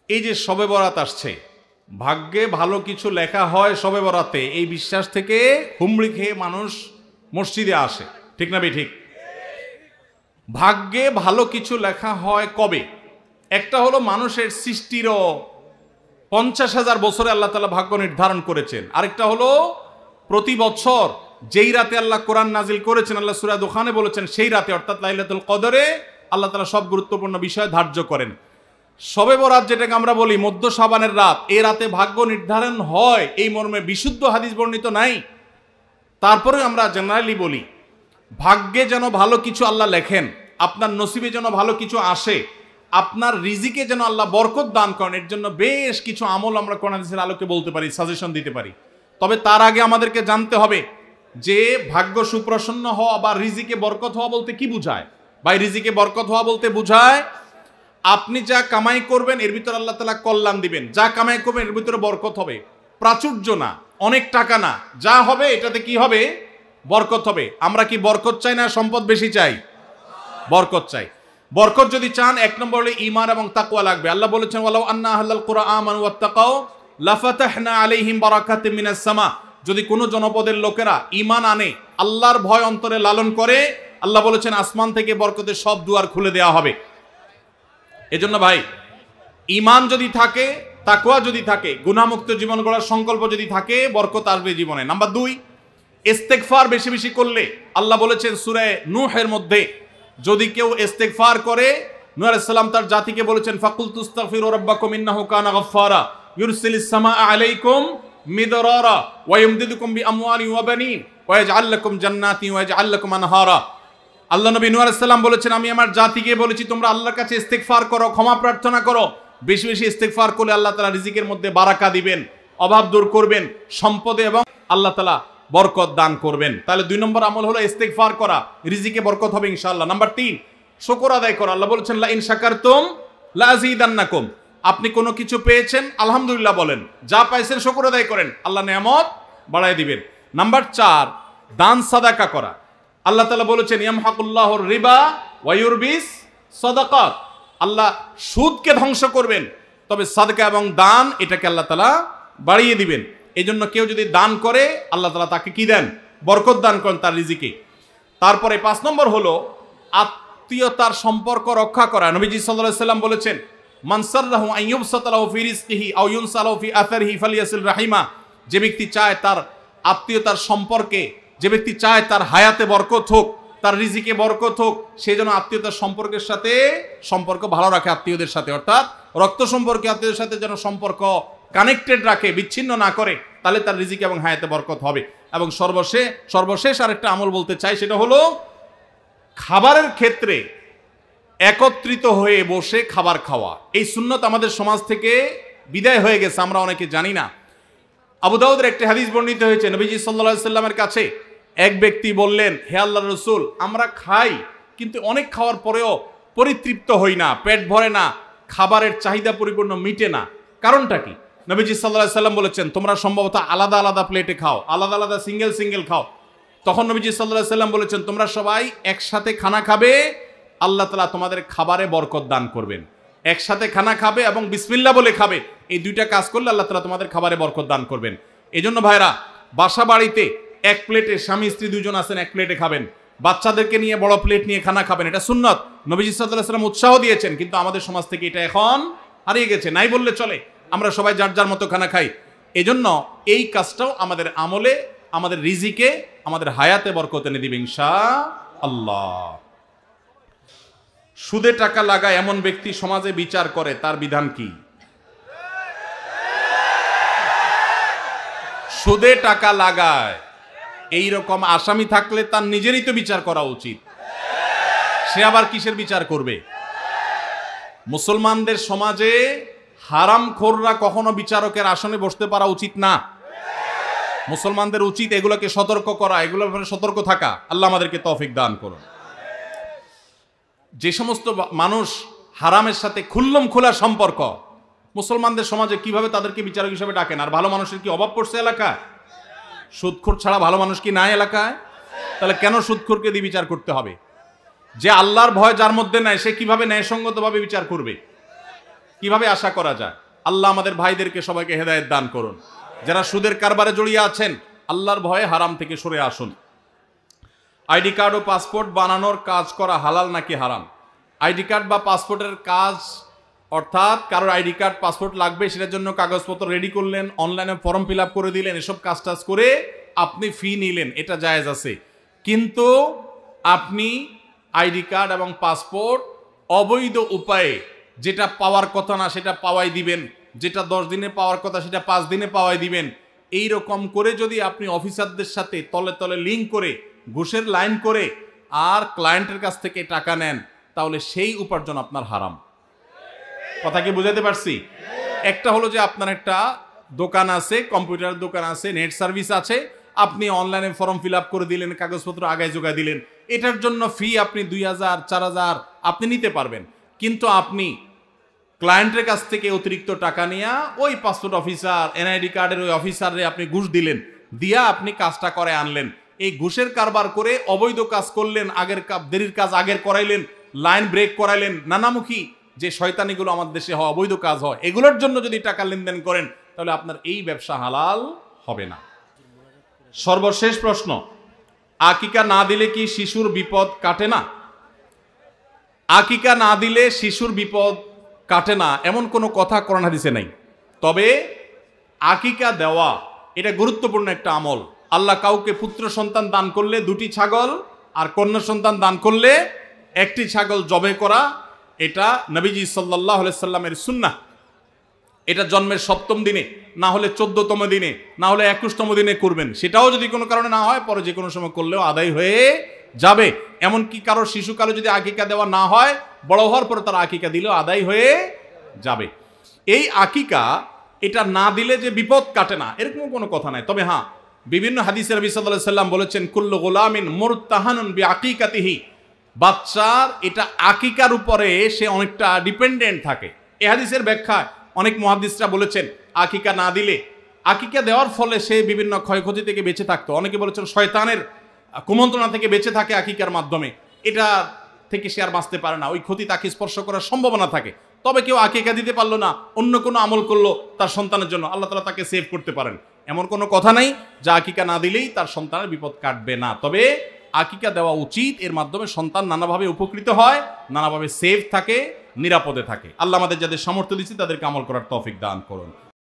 এই যে শবে বরাত আসছে, ভাগ্যে ভালো কিছু লেখা হয় শবে বরাতে, এই বিশ্বাস থেকে হুমড়ি খেয়ে মানুষ মসজিদে আসে, ঠিক না ঠিক? ভাগ্যে ভালো কিছু লেখা হয় কবে? একটা হলো মানুষের সৃষ্টিরও 50,000 বছরে আল্লাহ তাআলা ভাগ্য নির্ধারণ করেছেন। আরেকটা হলো প্রতি বছর যেই রাতে আল্লাহ কোরআন নাজিল করেছেন, আল্লাহ সূরা দুখানে বলেছেন সেই রাতে অর্থাৎ লাইলাতুল কদরে আল্লাহ তাআলা সব গুরুত্বপূর্ণ বিষয় ধার্য করেন। শবে বরাত যেটাকে আমরা বলি মধ্য শাবানের রাত, এই রাতে ভাগ্য নির্ধারণ হয় এই মর্মে বিশুদ্ধ হাদিস বর্ণিত নাই। তারপরে আমরা জেনারেলি বলি ভাগ্যে যেন ভালো কিছু আল্লাহ লেখেন, আপনার নসিবে যেন ভালো কিছু আসে, আপনার রিজিকে যেন আল্লাহ বরকত দান করেন, এর জন্য বেশ কিছু আমল আমরা কোরআন হাদিসের আলোকে বলতে পারি, সাজেশন দিতে পারি। তবে তার আগে আমাদেরকে জানতে হবে যে ভাগ্য সুপ্রসন্ন হওয়া বা রিজিকে বরকত হওয়া বলতে কি বুঝায়। ভাই, রিজিকে বরকত হওয়া বলতে বুঝায় আপনি যা কামাই করবেন এর ভিতরে আল্লাহ তাআলা কল্যাণ দিবেন, যা কামাই করবেন এর ভিতরে বরকত হবে। প্রাচুর্য না, অনেক টাকা না, যা হবে এটাতে কি হবে? বরকত হবে। আমরা কি বরকত চাই না সম্পদ বেশি চাই? বরকত চাই। বরকত যদি চান এক নম্বর হলো ঈমান এবং তাকওয়া লাগবে। আল্লাহ বলেছেন ওয়ালাউ আন্না আহলাল কুরআন আমানু ওয়াত্তাকাউ লাফাতাহনা আলাইহিম বারাকাতিম মিনাস সামা। যদি কোনো জনপদের লোকেরা ঈমান আনে, আল্লাহর ভয় অন্তরে লালন করে, আল্লাহ বলেছেন আসমান থেকে বরকতের সব দুয়ার খুলে দেওয়া হবে। এজন্য ভাই, ঈমান যদি থাকে, তাকওয়া যদি থাকে, গুনাহমুক্ত জীবন গড়ার সংকল্প যদি থাকে, বরকত আসবে জীবনে। নাম্বার 2, ইস্তেগফার বেশি বেশি করলে আল্লাহ বলেছেন সূরা নূহের মধ্যে, যদি কেউ ইস্তেগফার করে, নূহ আলাইহিস সালাম তার জাতিকে বলেছেন ফাকুল তুস্তাগফিরু রাব্বাকুম ইন্নাহু কানা গাফফারা ইউরসিলিস সামাআ আলাইকুম মিদরারা ওয়া ইমদিদুকুম বিআমওয়ালিন ওয়া বানিন ওয়া ইয়াজআল লাকুম জান্নাতিন ওয়া ইয়াজআল লাকুম আনহারা। আল্লাহ নবী নূহ আলাইহিস সালাম বলেছেন আমি আমার জাতিকে বলেছি তোমরা আল্লাহর কাছে ইস্তেগফার করো, ক্ষমা প্রার্থনা করো। বেশি বেশি ইস্তেগফার করলে আল্লাহ তাআলা রিজিকের মধ্যে বারাকা দিবেন, অভাব দূর করবেন, সম্পদে এবং আল্লাহ তাআলা বরকত দান করবেন। তাহলে 2 নম্বর আমল হলো ইস্তেগফার করা, রিজিকে বরকত হবে ইনশাআল্লাহ। নাম্বার 3, শুকর আদায় করা। আল্লাহ বলেছেন লা ইন শাকারতুম লা আযীদান্নাকুম। আপনি কোনো কিছু পেয়েছেন আলহামদুলিল্লাহ বলেন, যা পাইছেন শুকর আদায় করেন, আল্লাহ নেয়ামত বাড়ায় দিবেন। নাম্বার 4, দান সাদাকা করা। আল্লাহ তাআলা বলেছেন ইয়ামহাকুল্লাহুর রিবা ওয়া ইউরবিস সাদাকাত। আল্লাহ সুদকে ধ্বংস করবেন, তবে সাদকা এবং দান এটাকে আল্লাহ তাআলা বাড়িয়ে দিবেন। এই জন্য কেউ যদি দান করে আল্লাহ তাআলা তাকে কি দেন? বরকত দান করেন তার রিজিকে। তারপরে 5 নম্বর হলো আত্মীয়তার সম্পর্ক রক্ষা করা। নবীজি সাল্লাল্লাহু আলাইহি সাল্লাম বলেছেন মান সাররাহু আন ইউবসাতা লাহু ফি রিজকিহি আও ইউনসালাহু ফি আথারিহি ফালিয়াসিল রাহিমা। যে ব্যক্তি চায় তার আত্মীয়তার সম্পর্কে, যে ব্যক্তি চায় তার হায়াতে বরকত হোক, তার রিজিকে বরকত হোক, সে যেন আত্মীয়তার সম্পর্কের সাথে সম্পর্ক ভালো রাখে, আত্মীয়দের সাথে অর্থাৎ রক্ত সম্পর্কে আত্মীয়দের সাথে যেন সম্পর্ক কানেক্টেড রাখে, বিচ্ছিন্ন না করে, তাহলে তার রিজিকে এবং হায়াতে বরকত হবে। এবং সর্বশেষ আরেকটা আমল বলতে চাই, সেটা হলো খাবারের ক্ষেত্রে একত্রিত হয়ে বসে খাবার খাওয়া। এই সুন্নত আমাদের সমাজ থেকে বিদায় হয়ে গেছে, আমরা অনেকে জানি না। আবু দাউদের একটি হাদিস বর্ণিত হয়েছে, নবীজি সাল্লাল্লাহু আলাইহি সাল্লামের কাছে এক ব্যক্তি বললেন হে আল্লাহর রাসূল, আমরা খাই কিন্তু অনেক খাওয়ার পরেও পরিতৃপ্ত হই না, পেট ভরে না, খাবারের চাহিদা পরিপূর্ণ মিটে না, কারণটা কি? নবীজি সাল্লাল্লাহু আলাইহি সাল্লাম বলেছেন তোমরা সম্ভবত আলাদা আলাদা প্লেটে খাও, আলাদা আলাদা সিঙ্গেল খাও। তখন নবীজি সাল্লাল্লাহু আলাইহি সাল্লাম বলেছেন তোমরা সবাই একসাথে খানা খাবে, আল্লাহ তাআলা তোমাদের খাবারে বরকত দান করবেন। একসাথে খানা খাবে এবং বিসমিল্লাহ বলে খাবে, এই 2টা কাজ করলে আল্লাহ তাআলা তোমাদের খাবারে বরকত দান করবেন। এজন্য ভাইরা, বাসা বাড়িতে এক প্লেটে স্বামী স্ত্রী 2জন আছেন, এক প্লেটে খাবেন। বাচ্চাদেরকে নিয়ে বড় প্লেট নিয়ে খানা খাবেন, এটা সুন্নত। নবীজি সাল্লাল্লাহু আলাইহি সাল্লাম উৎসাহ দিয়েছেন, কিন্তু আমাদের সমাজ থেকে এটা এখন হারিয়ে গেছে, নাই বললে চলে। আমরা সবাই যার যার মতো খানা খাই। এজন্য এই কাজটাও আমাদের আমলে, আমাদের রিজিকে, আমাদের হায়াতে বরকত এনে দিবে ইনশাআল্লাহ। সুদে টাকা লাগায় এমন ব্যক্তি সমাজে বিচার করে, তার বিধান কি? সুদে টাকা লাগায় এই রকম আসামি থাকলে তার নিজেরই তো বিচার করা উচিত, সে আবার কিসের বিচার করবে? মুসলমানদের সমাজে হারামখোররা কখনো বিচারকের আসনে বসতে পারা উচিত না। মুসলমানদের উচিত এগুলোকে সতর্ক করা, এগুলোর ব্যাপারে সতর্ক থাকা। আল্লাহ আমাদেরকে তৌফিক দান করুন। যে সমস্ত মানুষ হারামের সাথে খুল্লম খোলা সম্পর্ক, মুসলমানদের সমাজে কিভাবে তাদেরকে বিচারক হিসেবে ডাকেন? আর ভালো মানুষের কি অভাব পড়ছে এলাকায়? সুদখোর ছাড়া ভালো মানুষ কি নাই এলাকায়? তাহলে কেন সুদখোরকে দিয়ে বিচার করতে হবে? যে আল্লাহর ভয় যার মধ্যে নাই, সে কিভাবে ন্যায়সঙ্গতভাবে বিচার করবে? কিভাবে আশা করা যায়? আল্লাহ আমাদের ভাইদেরকে সবাইকে হেদায়েত দান করুন। যারা সুদের কারবারে জড়িয়ে আছেন, আল্লাহর ভয়ে হারাম থেকে সরে আসুন। আইডি কার্ড ও পাসপোর্ট বানানোর কাজ করা হালাল নাকি হারাম? আইডি কার্ড বা পাসপোর্টের কাজ, অর্থাৎ কারোর আইডি কার্ড পাসপোর্ট লাগবে, সেটার জন্য কাগজপত্র রেডি করলেন, অনলাইনে ফর্ম ফিল আপ করে দিলেন, এসব কাজ টাজ করে আপনি ফি নিলেন, এটা জায়েজ আছে। কিন্তু আপনি আইডি কার্ড এবং পাসপোর্ট অবৈধ উপায়ে যেটা পাওয়ার কথা না সেটা পাওয়াই দিবেন, যেটা 10 দিনে পাওয়ার কথা সেটা 5 দিনে পাওয়াই দিবেন, এই রকম করে যদি আপনি অফিসারদের সাথে তলে তলে লিঙ্ক করে ঘুষের লাইন করে আর ক্লায়েন্টের কাছ থেকে টাকা নেন, তাহলে সেই উপার্জন আপনার হারাম। কথা কি বুঝাতে পারছি? একটা হলো যে আপনার একটা দোকান আছে, কম্পিউটার দোকান আছে, নেট সার্ভিস আছে, আপনি অনলাইনে ফর্ম ফিল আপ করে দিলেন, কাগজপত্র আগায় জোগায় দিলেন, এটার জন্য ফি আপনি 2000 4000 আপনি নিতে পারবেন। কিন্তু আপনি ক্লায়েন্টের কাছ থেকে অতিরিক্ত টাকা নিয়ে ওই পাসপোর্ট অফিসার, এনআইডি কার্ডের ওই অফিসারে আপনি ঘুষ দিলেন, দিয়া আপনি কাজটা করে আনলেন। এই ঘুষের কারবার করে অবৈধ কাজ করলেন, আগের দেরির কাজ আগের করাইলেন, লাইন ব্রেক করাইলেন, নানামুখী যে শয়তানিগুলো আমাদের দেশে হয়, অবৈধ কাজ হয়, এগুলোর জন্য যদি টাকা লেনদেন করেন, তাহলে আপনার এই ব্যবসা হালাল হবে না। সর্বশেষ প্রশ্ন, আকিকা না দিলে কি শিশুর বিপদ কাটে না? আকিকা না দিলে শিশুর বিপদ কাটে না এমন কোনো কথা কোরআন হাদিসে নাই। তবে আকিকা দেওয়া এটা গুরুত্বপূর্ণ একটা আমল। আল্লাহ কাউকে পুত্র সন্তান দান করলে 2টি ছাগল, আর কন্যা সন্তান দান করলে 1টি ছাগল জবে করা, এটা নবীজি সাল্লাল্লাহু আলাইহি সাল্লামের সুন্নাহ। এটা জন্মের 7ম দিনে, না হলে 14তম দিনে, না হলে 21তম দিনে করবেন। সেটাও যদি কোনো কারণে না হয়, পরে যে কোনো সময় করলেও আদায় হয়ে যাবে। এমনকি কারোর শিশুকালে যদি আকিকা দেওয়া না হয়, বড় হওয়ার পরে তার আকিকা দিলেও আদায় হয়ে যাবে। এই আকিকা এটা না দিলে যে বিপদ কাটে না এরকম কোনো কথা নাই। তবে হ্যাঁ, বিভিন্ন হাদিসে নবী সাল্লাল্লাহু আলাইহি সাল্লাম বলেছেন, কুল্লু গুলামিন মুরতাহানুন বিআকিকাতিহি, বাচ্চার এটা আকিকার উপরে সে অনেকটা ডিপেন্ডেন্ট থাকে। এই হাদিসের ব্যাখ্যায় অনেক মুহাদ্দিসরা বলেছেন, আকিকা না দিলে, আকিকা দেওয়ার ফলে সে বিভিন্ন ক্ষয়ক্ষতি থেকে বেঁচে থাকতো। অনেকে বলেছেন শয়তানের কুমন্ত্রণা থেকে বেঁচে থাকে আকিকার মাধ্যমে, এটা থেকে সে আর বাঁচতে পারে না, ওই ক্ষতি তাকে স্পর্শ করার সম্ভাবনা থাকে। তবে কেউ আকিকা দিতে পারলো না, অন্য কোনো আমল করলো তার সন্তানের জন্য, আল্লাহ তাআলা তাকে সেভ করতে পারেন। এমন কোনো কথা নাই যা আকিকা না দিলেই তার সন্তানের বিপদ কাটবে না। তবে আকিকা দেওয়া উচিত, এর মাধ্যমে সন্তান নানাভাবে উপকৃত হয়, নানাভাবে সেভ থাকে, নিরাপদে থাকে। আল্লাহ আমাদের যাদের সামর্থ্য দিচ্ছে তাদেরকে আমল করার তৌফিক দান করুন।